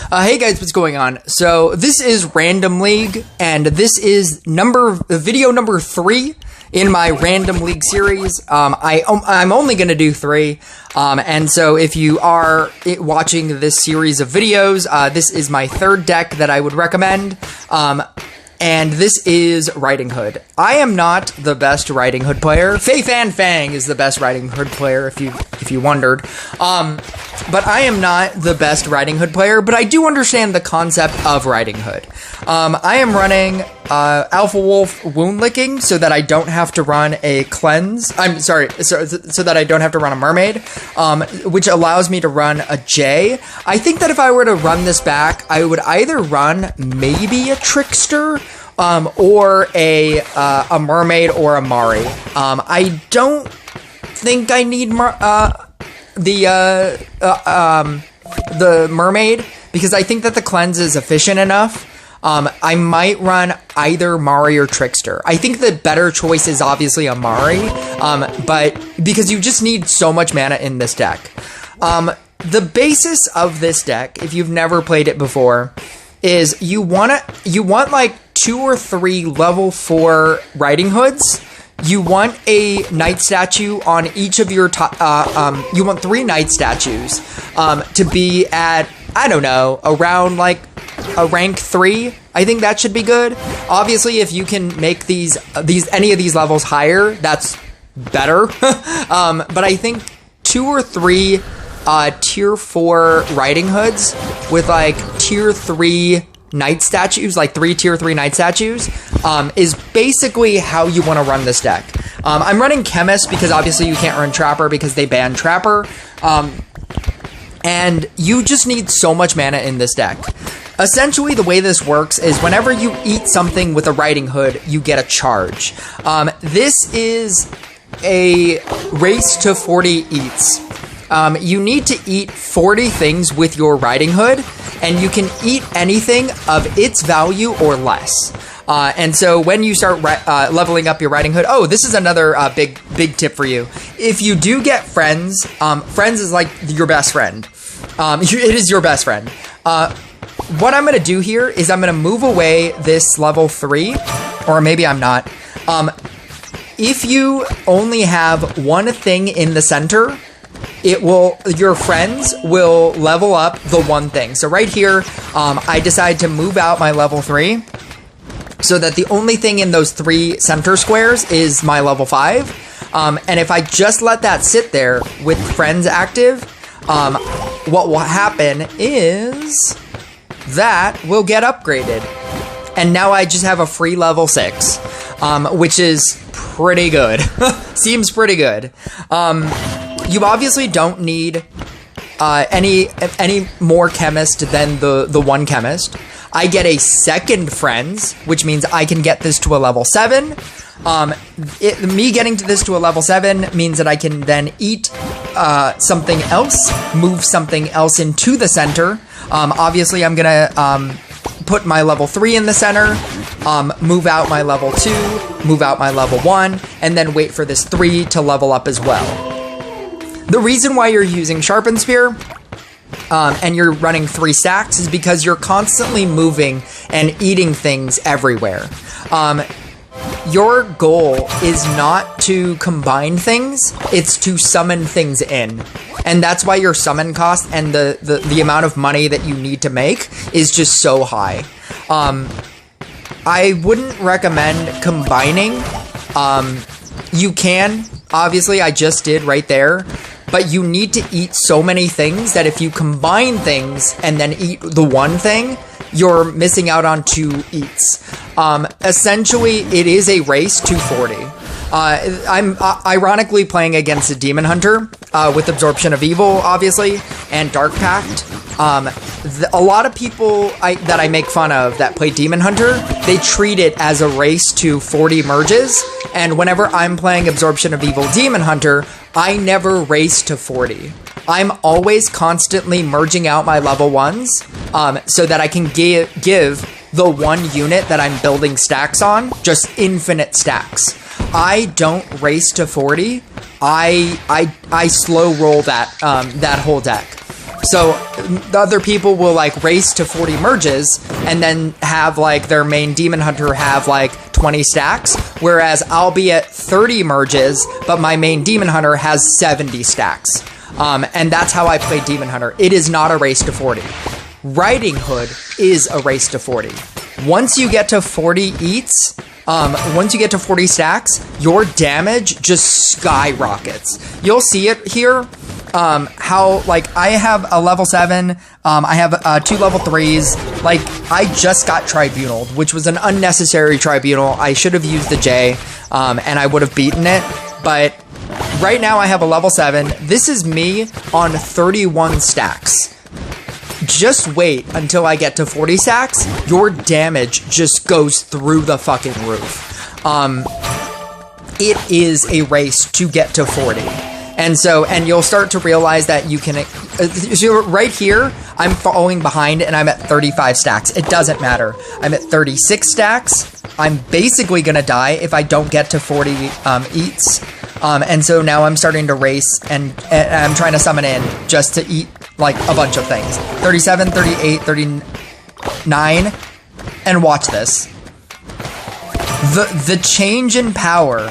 Hey guys, what's going on? So this is Random League, and this is video number 3 in my Random League series. I'm only going to do 3, and so if you are watching this series of videos, this is my 3rd deck that I would recommend. And this is Riding Hood. I am not the best Riding Hood player. Fei Fan Fang is the best Riding Hood player, if you wondered. But I am not the best Riding Hood player, but I do understand the concept of Riding Hood. I am running Alpha Wolf Wound Licking so that I don't have to run a cleanse. I'm sorry, so that I don't have to run a mermaid, which allows me to run a J. I think that if I were to run this back, I would either run maybe a Trickster, or a mermaid or a Mari. I don't think I need the mermaid, because I think that the cleanse is efficient enough. I might run either Mari or Trickster. I think the better choice is obviously a Mari, but because you just need so much mana in this deck. The basis of this deck, if you've never played it before, is you want like 2 or 3 level 4 Riding Hoods. You want a Knight statue on each of your you want 3 Knight statues to be at, I don't know, around like a rank 3. I think that should be good. Obviously, if you can make any of these levels higher, that's better. But I think 2 or 3 tier 4 Riding Hoods with like tier 3 Knight statues, like 3 tier 3 Knight statues, is basically how you want to run this deck. I'm running Chemist because obviously you can't run Trapper because they banned Trapper. And you just need so much mana in this deck. Essentially, the way this works is whenever you eat something with a Riding Hood, you get a charge. This is a race to 40 eats. You need to eat 40 things with your Riding Hood, and you can eat anything of its value or less. And so when you start leveling up your Riding Hood, this is another big tip for you. If you do get friends, friends is like your best friend. It is your best friend. What I'm going to do here is I'm going to move away this level 3, or maybe I'm not. If you only have one thing in the center, your friends will level up the one thing. So right here, I decide to move out my level 3 so that the only thing in those 3 center squares is my level 5. And if I just let that sit there with friends active, what will happen is that will get upgraded. And now I just have a free level 6, which is pretty good. Seems pretty good. You obviously don't need any more chemist than the one chemist. I get a 2nd friends, which means I can get this to a level 7. Me getting to this to a level 7 means that I can then eat something else, move something else into the center. Obviously, I'm gonna put my level 3 in the center, move out my level 2, move out my level 1, and then wait for this 3 to level up as well. The reason why you're using Sharpened Spear and you're running 3 stacks is because you're constantly moving and eating things everywhere. Your goal is not to combine things, it's to summon things in. And that's why your summon cost and the amount of money that you need to make is just so high. I wouldn't recommend combining. You can, obviously I just did right there. But you need to eat so many things that if you combine things and then eat the one thing, you're missing out on 2 eats. Essentially, it is a race to 40. I'm ironically playing against a Demon Hunter with Absorption of Evil, obviously, and Dark Pact. A lot of people that I make fun of that play Demon Hunter, they treat it as a race to 40 merges, and whenever I'm playing Absorption of Evil Demon Hunter, I never race to 40. I'm always constantly merging out my level 1s so that I can give the one unit that I'm building stacks on just infinite stacks. I don't race to 40. I slow roll that whole deck. So the other people will like race to 40 merges and then have like their main demon hunter have like 20 stacks, whereas I'll be at 30 merges, but my main demon hunter has 70 stacks. And that's how I play demon hunter. It is not a race to 40. Riding Hood is a race to 40. Once you get to 40 eats, once you get to 40 stacks, your damage just skyrockets. You'll see it here. How, like, I have a level 7, I have 2 level 3s, like, I just got Tribunaled, which was an unnecessary Tribunal. I should have used the J, and I would have beaten it, but right now I have a level 7. This is me on 31 stacks. Just wait until I get to 40 stacks, your damage just goes through the fucking roof. It is a race to get to 40. And you'll start to realize that you can, so right here, I'm falling behind and I'm at 35 stacks. It doesn't matter. I'm at 36 stacks. I'm basically gonna die if I don't get to 40 eats. And so now I'm starting to race and I'm trying to summon in just to eat like a bunch of things. 37, 38, 39, and watch this. The change in power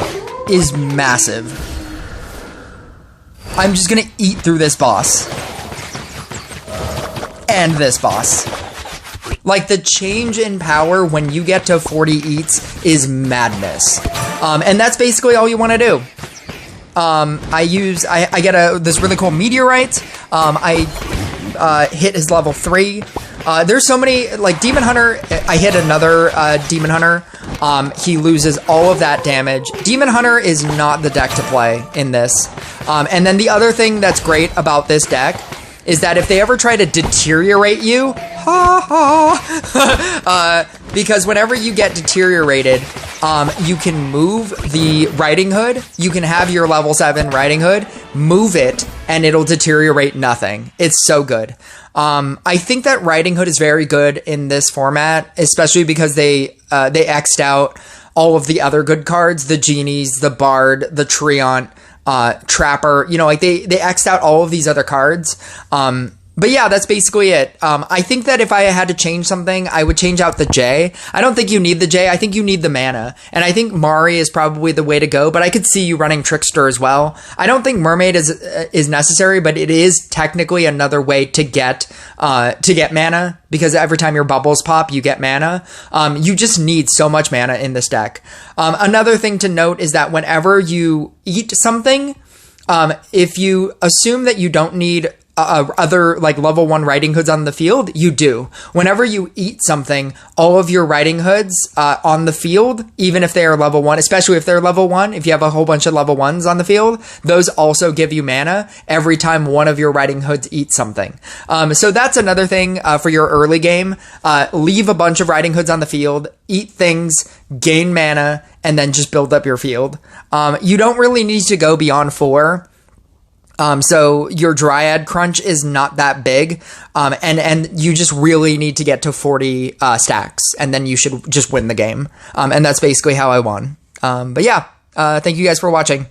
is massive. I'm just gonna eat through this boss. And this boss. Like, the change in power when you get to 40 eats is madness. And that's basically all you want to do. I get this really cool meteorite. I hit his level 3. There's so many, like, Demon Hunter, I hit another Demon Hunter. He loses all of that damage. Demon Hunter is not the deck to play in this. And then the other thing that's great about this deck is that if they ever try to deteriorate you, because whenever you get deteriorated, you can move the Riding Hood. You can have your level 7 Riding Hood, move it, and it'll deteriorate nothing. It's so good. I think that Riding Hood is very good in this format, especially because they X'd out all of the other good cards, the Genies, the Bard, the Treant, Trapper, you know, like they X'd out all of these other cards. But yeah, that's basically it. I think that if I had to change something, I would change out the J. I don't think you need the J. I think you need the mana. And I think Mari is probably the way to go, but I could see you running Trickster as well. I don't think Mermaid is necessary, but it is technically another way to get mana, because every time your bubbles pop, you get mana. You just need so much mana in this deck. Another thing to note is that whenever you eat something, if you assume that you don't need other like level 1 Riding Hoods on the field, you do. Whenever you eat something, all of your Riding Hoods on the field, even if they are level 1, especially if they're level 1, if you have a whole bunch of level 1s on the field, those also give you mana every time one of your Riding Hoods eats something. So that's another thing for your early game. Leave a bunch of Riding Hoods on the field, eat things, gain mana, and then just build up your field. You don't really need to go beyond 4. So your Dryad crunch is not that big, and you just really need to get to 40 stacks, and then you should just win the game. And that's basically how I won. But yeah, thank you guys for watching.